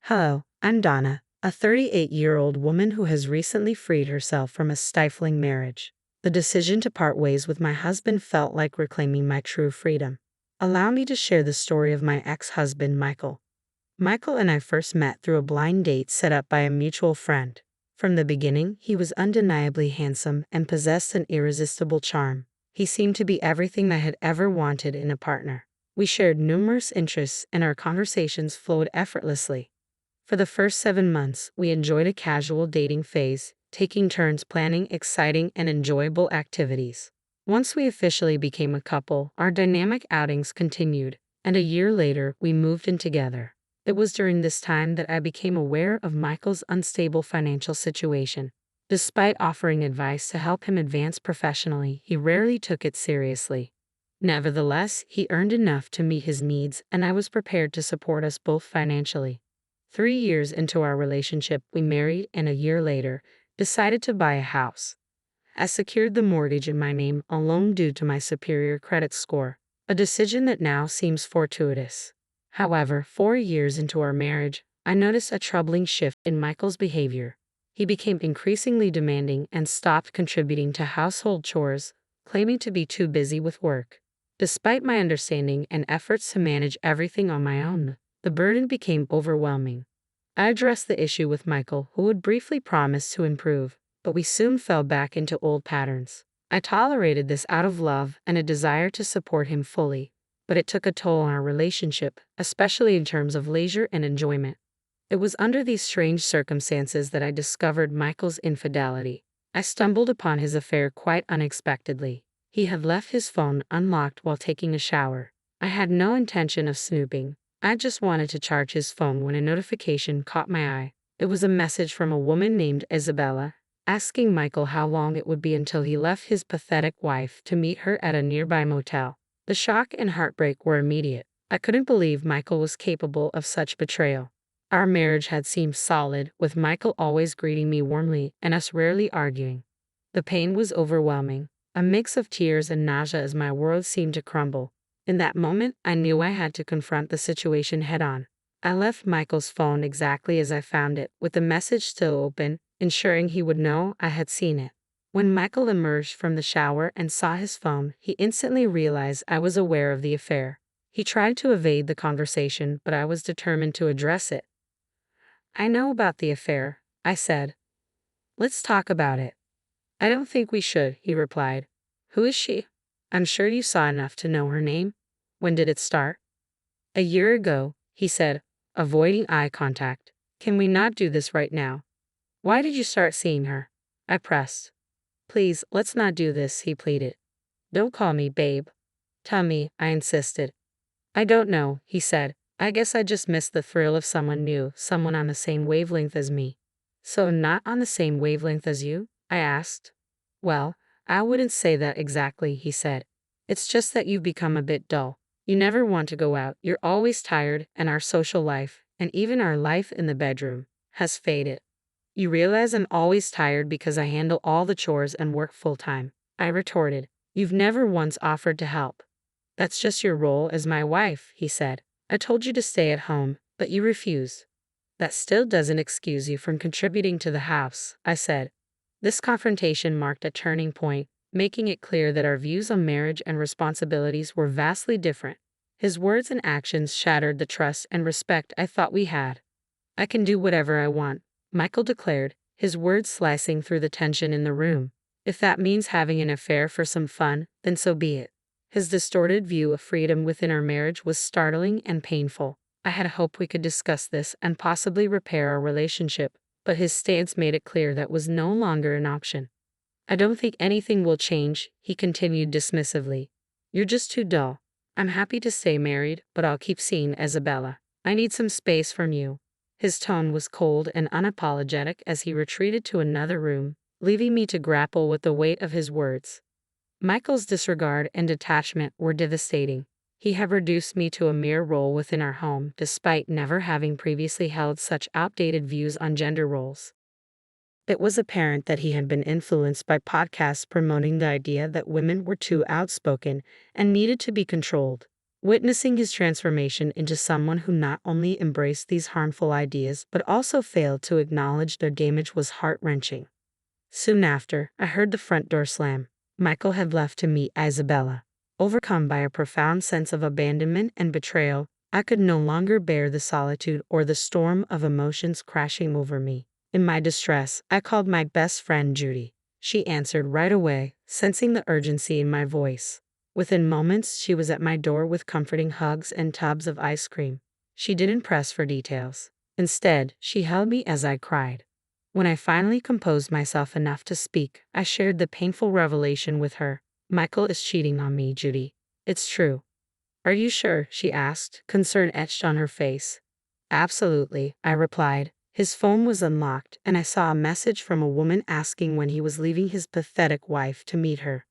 Hello, I'm Donna, a 38-year-old woman who has recently freed herself from a stifling marriage. The decision to part ways with my husband felt like reclaiming my true freedom. Allow me to share the story of my ex-husband, Michael. Michael and I first met through a blind date set up by a mutual friend. From the beginning, he was undeniably handsome and possessed an irresistible charm. He seemed to be everything I had ever wanted in a partner. We shared numerous interests and our conversations flowed effortlessly. For the first 7 months, we enjoyed a casual dating phase, taking turns planning exciting and enjoyable activities. Once we officially became a couple, our dynamic outings continued, and a year later, we moved in together. It was during this time that I became aware of Michael's unstable financial situation. Despite offering advice to help him advance professionally, he rarely took it seriously. Nevertheless, he earned enough to meet his needs, and I was prepared to support us both financially. 3 years into our relationship, we married and a year later, decided to buy a house. I secured the mortgage in my name alone due to my superior credit score, a decision that now seems fortuitous. However, 4 years into our marriage, I noticed a troubling shift in Michael's behavior. He became increasingly demanding and stopped contributing to household chores, claiming to be too busy with work. Despite my understanding and efforts to manage everything on my own, the burden became overwhelming. I addressed the issue with Michael, who would briefly promise to improve, but we soon fell back into old patterns. I tolerated this out of love and a desire to support him fully, but it took a toll on our relationship, especially in terms of leisure and enjoyment. It was under these strange circumstances that I discovered Michael's infidelity. I stumbled upon his affair quite unexpectedly. He had left his phone unlocked while taking a shower. I had no intention of snooping. I just wanted to charge his phone when a notification caught my eye. It was a message from a woman named Isabella, asking Michael how long it would be until he left his pathetic wife to meet her at a nearby motel. The shock and heartbreak were immediate. I couldn't believe Michael was capable of such betrayal. Our marriage had seemed solid, with Michael always greeting me warmly and us rarely arguing. The pain was overwhelming, a mix of tears and nausea as my world seemed to crumble. In that moment, I knew I had to confront the situation head-on. I left Michael's phone exactly as I found it, with the message still open, ensuring he would know I had seen it. When Michael emerged from the shower and saw his phone, he instantly realized I was aware of the affair. He tried to evade the conversation, but I was determined to address it. "I know about the affair," I said. "Let's talk about it." "I don't think we should," he replied. "Who is she? I'm sure you saw enough to know her name. When did it start?" "A year ago," he said, avoiding eye contact. "Can we not do this right now?" "Why did you start seeing her?" I pressed. "Please, let's not do this," he pleaded. "Don't call me babe." "Tell me," I insisted. "I don't know," he said. "I guess I just missed the thrill of someone new, someone on the same wavelength as me." "So not on the same wavelength as you?" I asked. "Well, I wouldn't say that exactly," he said. "It's just that you've become a bit dull. You never want to go out, you're always tired, and our social life, and even our life in the bedroom, has faded." "You realize I'm always tired because I handle all the chores and work full-time," I retorted. "You've never once offered to help." "That's just your role as my wife," he said. "I told you to stay at home, but you refused." "That still doesn't excuse you from contributing to the house," I said. This confrontation marked a turning point, making it clear that our views on marriage and responsibilities were vastly different. His words and actions shattered the trust and respect I thought we had. "I can do whatever I want," Michael declared, his words slicing through the tension in the room. "If that means having an affair for some fun, then so be it." His distorted view of freedom within our marriage was startling and painful. I had hoped we could discuss this and possibly repair our relationship, but his stance made it clear that was no longer an option. "I don't think anything will change," he continued dismissively. "You're just too dull. I'm happy to stay married, but I'll keep seeing Isabella. I need some space from you." His tone was cold and unapologetic as he retreated to another room, leaving me to grapple with the weight of his words. Michael's disregard and detachment were devastating. He had reduced me to a mere role within our home, despite never having previously held such outdated views on gender roles. It was apparent that he had been influenced by podcasts promoting the idea that women were too outspoken and needed to be controlled. Witnessing his transformation into someone who not only embraced these harmful ideas but also failed to acknowledge their damage was heart-wrenching. Soon after, I heard the front door slam. Michael had left to meet Isabella. Overcome by a profound sense of abandonment and betrayal, I could no longer bear the solitude or the storm of emotions crashing over me. In my distress, I called my best friend Judy. She answered right away, sensing the urgency in my voice. Within moments, she was at my door with comforting hugs and tubs of ice cream. She didn't press for details. Instead, she held me as I cried. When I finally composed myself enough to speak, I shared the painful revelation with her. Michael is cheating on me, Judy. It's true. Are you sure? She asked, concern etched on her face. Absolutely, I replied. His phone was unlocked, and I saw a message from a woman asking when he was leaving his pathetic wife to meet her.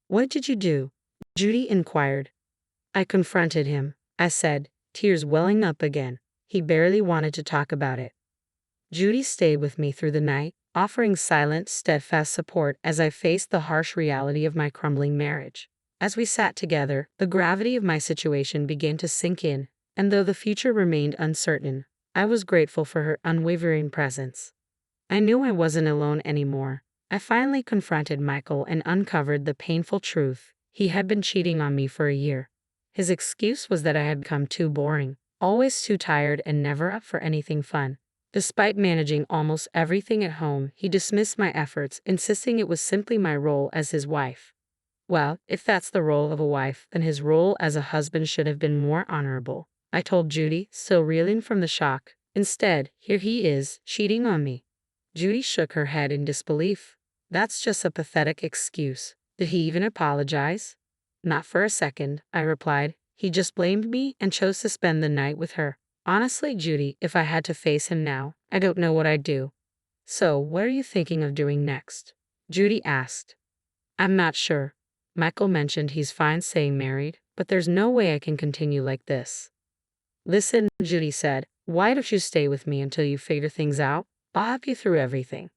What did you do? Judy inquired. I confronted him, I said, tears welling up again. He barely wanted to talk about it. Judy stayed with me through the night, offering silent, steadfast support as I faced the harsh reality of my crumbling marriage. As we sat together, the gravity of my situation began to sink in, and though the future remained uncertain, I was grateful for her unwavering presence. I knew I wasn't alone anymore. I finally confronted Michael and uncovered the painful truth. He had been cheating on me for a year. His excuse was that I had become too boring, always too tired and never up for anything fun. Despite managing almost everything at home, he dismissed my efforts, insisting it was simply my role as his wife. Well, if that's the role of a wife, then his role as a husband should have been more honorable, I told Judy, still reeling from the shock. Instead, here he is, cheating on me. Judy shook her head in disbelief. That's just a pathetic excuse. Did he even apologize? Not for a second, I replied. He just blamed me and chose to spend the night with her. Honestly, Judy, if I had to face him now, I don't know what I'd do. So, what are you thinking of doing next? Judy asked. I'm not sure. Michael mentioned he's fine staying married, but there's no way I can continue like this. Listen, Judy said, why don't you stay with me until you figure things out? I'll help you through everything.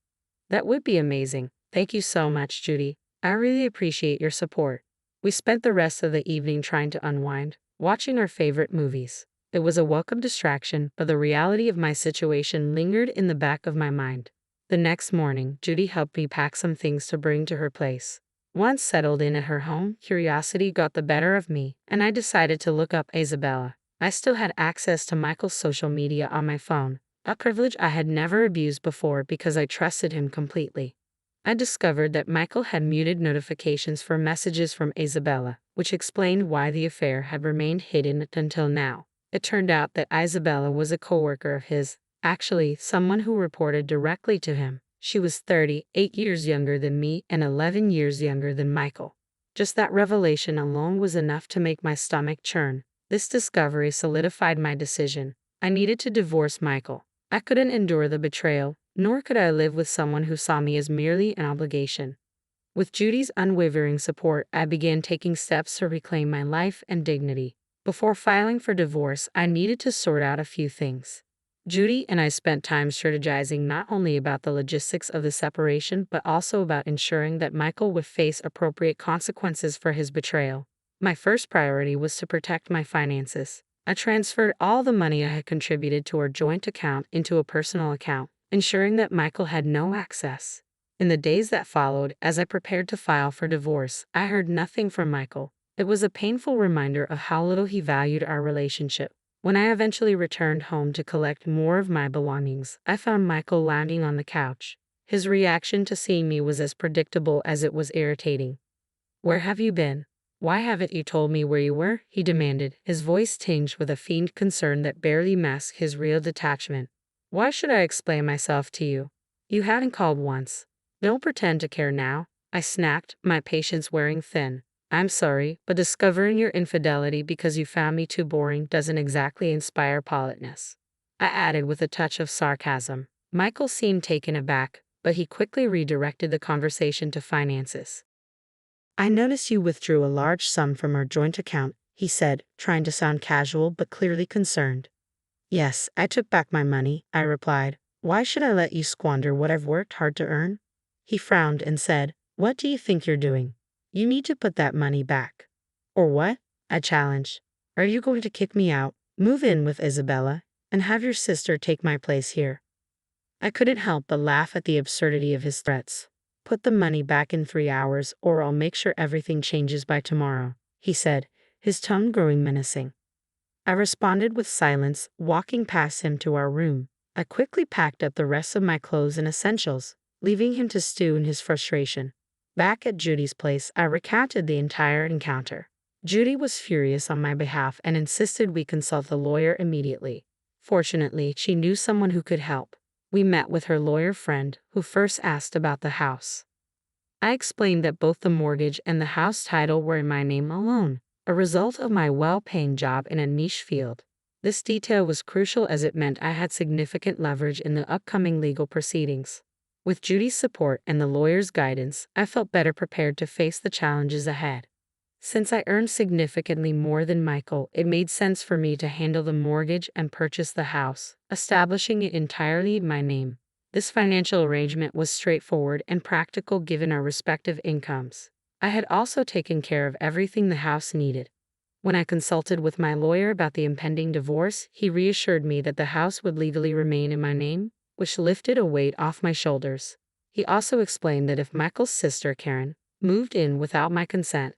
That would be amazing. Thank you so much, Judy. I really appreciate your support. We spent the rest of the evening trying to unwind, watching our favorite movies. It was a welcome distraction, but the reality of my situation lingered in the back of my mind. The next morning, Judy helped me pack some things to bring to her place. Once settled in at her home, curiosity got the better of me, and I decided to look up Isabella. I still had access to Michael's social media on my phone, a privilege I had never abused before because I trusted him completely. I discovered that Michael had muted notifications for messages from Isabella, which explained why the affair had remained hidden until now. It turned out that Isabella was a coworker of his, actually someone who reported directly to him. She was 38 years younger than me and 11 years younger than Michael. Just that revelation alone was enough to make my stomach churn. This discovery solidified my decision. I needed to divorce Michael. I couldn't endure the betrayal, nor could I live with someone who saw me as merely an obligation. With Judy's unwavering support, I began taking steps to reclaim my life and dignity. Before filing for divorce, I needed to sort out a few things. Judy and I spent time strategizing not only about the logistics of the separation but also about ensuring that Michael would face appropriate consequences for his betrayal. My first priority was to protect my finances. I transferred all the money I had contributed to our joint account into a personal account, ensuring that Michael had no access. In the days that followed, as I prepared to file for divorce, I heard nothing from Michael. It was a painful reminder of how little he valued our relationship. When I eventually returned home to collect more of my belongings, I found Michael lounging on the couch. His reaction to seeing me was as predictable as it was irritating. Where have you been? Why haven't you told me where you were? He demanded, his voice tinged with a faint concern that barely masked his real detachment. Why should I explain myself to you? You haven't called once. Don't pretend to care now, I snapped, my patience wearing thin. I'm sorry, but discovering your infidelity because you found me too boring doesn't exactly inspire politeness, I added with a touch of sarcasm. Michael seemed taken aback, but he quickly redirected the conversation to finances. I noticed you withdrew a large sum from our joint account, he said, trying to sound casual but clearly concerned. Yes, I took back my money, I replied. Why should I let you squander what I've worked hard to earn? He frowned and said, What do you think you're doing? You need to put that money back. Or what? I challenged. Are you going to kick me out, move in with Isabella, and have your sister take my place here? I couldn't help but laugh at the absurdity of his threats. Put the money back in 3 hours, or I'll make sure everything changes by tomorrow, he said, his tone growing menacing. I responded with silence, walking past him to our room. I quickly packed up the rest of my clothes and essentials, leaving him to stew in his frustration. Back at Judy's place, I recounted the entire encounter. Judy was furious on my behalf and insisted we consult the lawyer immediately. Fortunately, she knew someone who could help. We met with her lawyer friend, who first asked about the house. I explained that both the mortgage and the house title were in my name alone, a result of my well-paying job in a niche field. This detail was crucial as it meant I had significant leverage in the upcoming legal proceedings. With Judy's support and the lawyer's guidance, I felt better prepared to face the challenges ahead. Since I earned significantly more than Michael, it made sense for me to handle the mortgage and purchase the house, establishing it entirely in my name. This financial arrangement was straightforward and practical given our respective incomes. I had also taken care of everything the house needed. When I consulted with my lawyer about the impending divorce, he reassured me that the house would legally remain in my name, which lifted a weight off my shoulders. He also explained that if Michael's sister, Karen, moved in without my consent.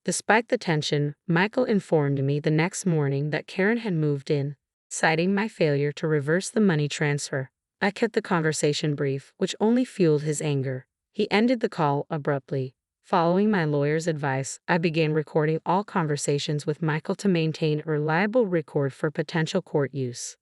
Despite the tension, Michael informed me the next morning that Karen had moved in, citing my failure to reverse the money transfer. I kept the conversation brief, which only fueled his anger. He ended the call abruptly. Following my lawyer's advice, I began recording all conversations with Michael to maintain a reliable record for potential court use.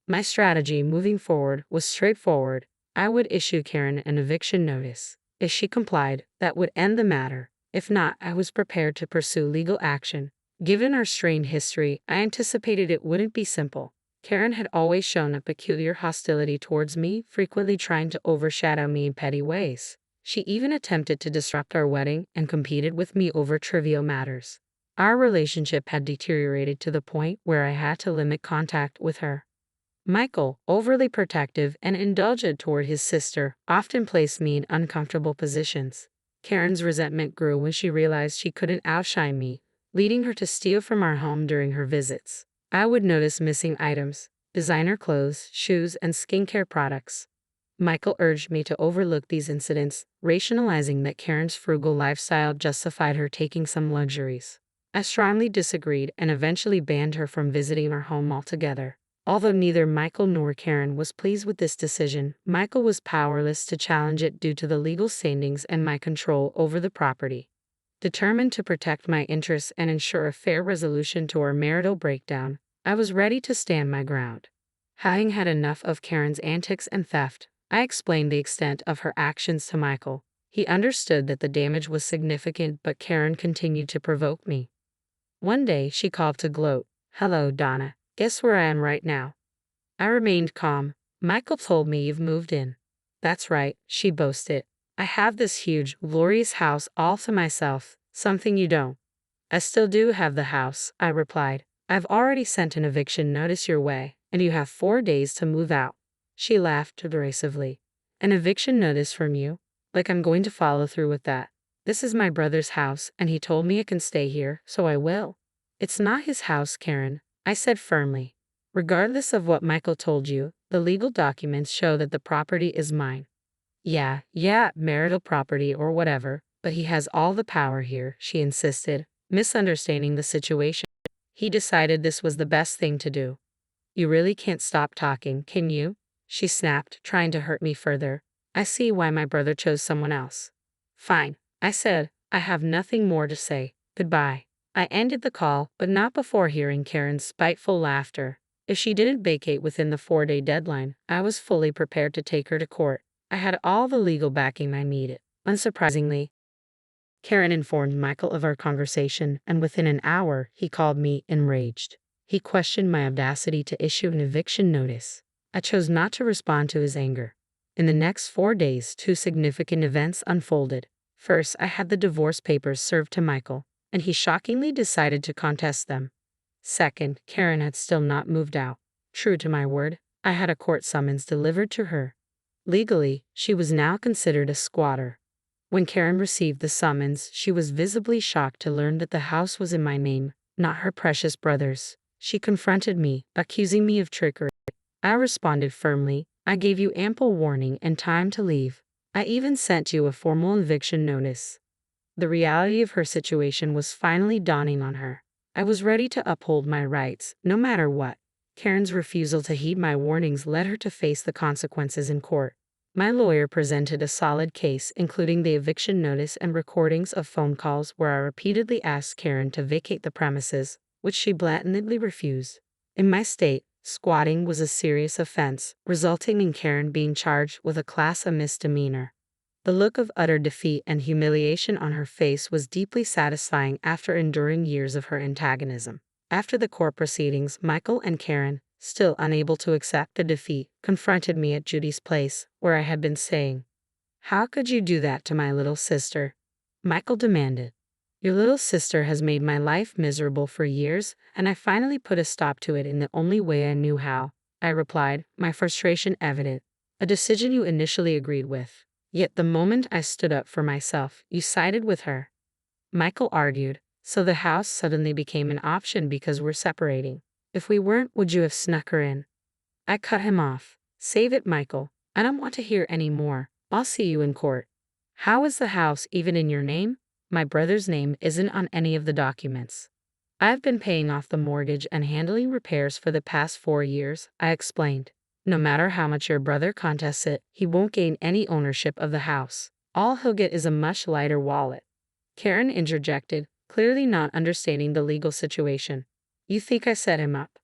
My strategy moving forward was straightforward. I would issue Karen an eviction notice. If she complied, that would end the matter. If not, I was prepared to pursue legal action. Given our strained history, I anticipated it wouldn't be simple. Karen had always shown a peculiar hostility towards me, frequently trying to overshadow me in petty ways. She even attempted to disrupt our wedding and competed with me over trivial matters. Our relationship had deteriorated to the point where I had to limit contact with her. Michael, overly protective and indulgent toward his sister, often placed me in uncomfortable positions. Karen's resentment grew when she realized she couldn't outshine me, leading her to steal from our home during her visits. I would notice missing items, designer clothes, shoes, and skincare products. Michael urged me to overlook these incidents, rationalizing that Karen's frugal lifestyle justified her taking some luxuries. I strongly disagreed and eventually banned her from visiting our home altogether. Although neither Michael nor Karen was pleased with this decision, Michael was powerless to challenge it due to the legal standings and my control over the property. Determined to protect my interests and ensure a fair resolution to our marital breakdown, I was ready to stand my ground. Having had enough of Karen's antics and theft, I explained the extent of her actions to Michael. He understood that the damage was significant, but Karen continued to provoke me. One day, she called to gloat, "Hello, Donna. Guess where I am right now?" I remained calm. "Michael told me you've moved in." "That's right," she boasted. "I have this huge, glorious house all to myself, something you don't." "I still do have the house," I replied. "I've already sent an eviction notice your way, and you have 4 days to move out." She laughed derisively. "An eviction notice from you? Like I'm going to follow through with that. This is my brother's house, and he told me I can stay here, so I will." "It's not his house, Karen," I said firmly. "Regardless of what Michael told you, the legal documents show that the property is mine." Yeah, marital property or whatever, but he has all the power here," she insisted, misunderstanding the situation. "He decided this was the best thing to do." "You really can't stop talking, can you?" she snapped, trying to hurt me further. "I see why my brother chose someone else." "Fine," I said. "I have nothing more to say. Goodbye." I ended the call, but not before hearing Karen's spiteful laughter. If she didn't vacate within the 4-day deadline, I was fully prepared to take her to court. I had all the legal backing I needed. Unsurprisingly, Karen informed Michael of our conversation, and within an hour, he called me enraged. He questioned my audacity to issue an eviction notice. I chose not to respond to his anger. In the next 4 days, 2 significant events unfolded. First, I had the divorce papers served to Michael, and he shockingly decided to contest them. Second, Karen had still not moved out. True to my word, I had a court summons delivered to her. Legally, she was now considered a squatter. When Karen received the summons, she was visibly shocked to learn that the house was in my name, not her precious brothers. She confronted me, accusing me of trickery. I responded firmly, I gave you ample warning and time to leave. I even sent you a formal eviction notice. The reality of her situation was finally dawning on her. I was ready to uphold my rights, no matter what. Karen's refusal to heed my warnings led her to face the consequences in court. My lawyer presented a solid case, including the eviction notice and recordings of phone calls where I repeatedly asked Karen to vacate the premises, which she blatantly refused. In my state, squatting was a serious offense, resulting in Karen being charged with a Class A misdemeanor. The look of utter defeat and humiliation on her face was deeply satisfying after enduring years of her antagonism. After the court proceedings, Michael and Karen, still unable to accept the defeat, confronted me at Judy's place, where I had been staying. "How could you do that to my little sister?" Michael demanded. "Your little sister has made my life miserable for years, and I finally put a stop to it in the only way I knew how," I replied, my frustration evident. "A decision you initially agreed with. Yet the moment I stood up for myself, you sided with her." Michael argued, "So the house suddenly became an option because we're separating. If we weren't, would you have snuck her in?" I cut him off. "Save it, Michael. I don't want to hear any more. I'll see you in court." "How is the house even in your name?" "My brother's name isn't on any of the documents. I've been paying off the mortgage and handling repairs for the past 4 years," I explained. "No matter how much your brother contests it, he won't gain any ownership of the house. All he'll get is a much lighter wallet." Karen interjected, clearly not understanding the legal situation. "You think I set him up?"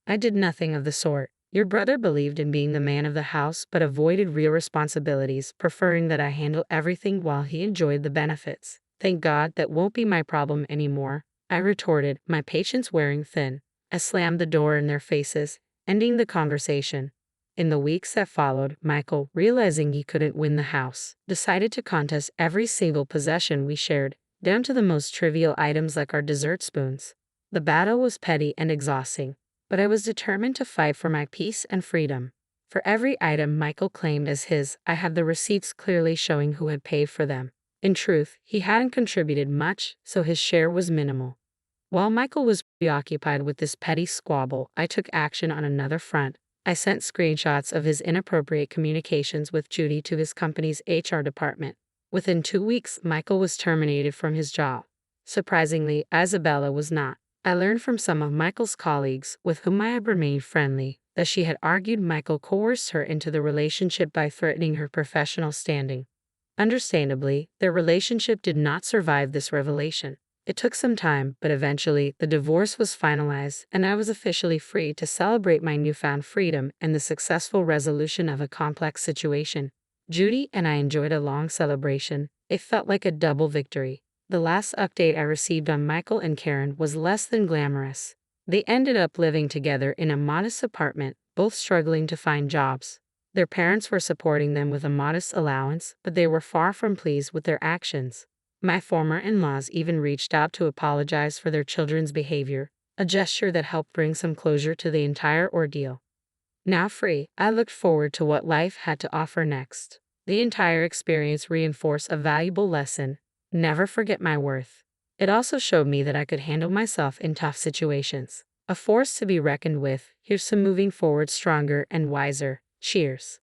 "I did nothing of the sort. Your brother believed in being the man of the house but avoided real responsibilities, preferring that I handle everything while he enjoyed the benefits. Thank God that won't be my problem anymore," I retorted, my patience wearing thin. I slammed the door in their faces, ending the conversation. In the weeks that followed, Michael, realizing he couldn't win the house, decided to contest every single possession we shared, down to the most trivial items like our dessert spoons. The battle was petty and exhausting, but I was determined to fight for my peace and freedom. For every item Michael claimed as his, I had the receipts clearly showing who had paid for them. In truth, he hadn't contributed much, so his share was minimal. While Michael was preoccupied with this petty squabble, I took action on another front. I sent screenshots of his inappropriate communications with Judy to his company's HR department. Within 2 weeks, Michael was terminated from his job. Surprisingly, Isabella was not. I learned from some of Michael's colleagues, with whom I had remained friendly, that she had argued Michael coerced her into the relationship by threatening her professional standing. Understandably, their relationship did not survive this revelation. It took some time, but eventually, the divorce was finalized, and I was officially free to celebrate my newfound freedom and the successful resolution of a complex situation. Judy and I enjoyed a long celebration. It felt like a double victory. The last update I received on Michael and Karen was less than glamorous. They ended up living together in a modest apartment, both struggling to find jobs. Their parents were supporting them with a modest allowance, but they were far from pleased with their actions. My former in-laws even reached out to apologize for their children's behavior, a gesture that helped bring some closure to the entire ordeal. Now free, I looked forward to what life had to offer next. The entire experience reinforced a valuable lesson: never forget my worth. It also showed me that I could handle myself in tough situations. A force to be reckoned with. Here's to moving forward stronger and wiser. Cheers.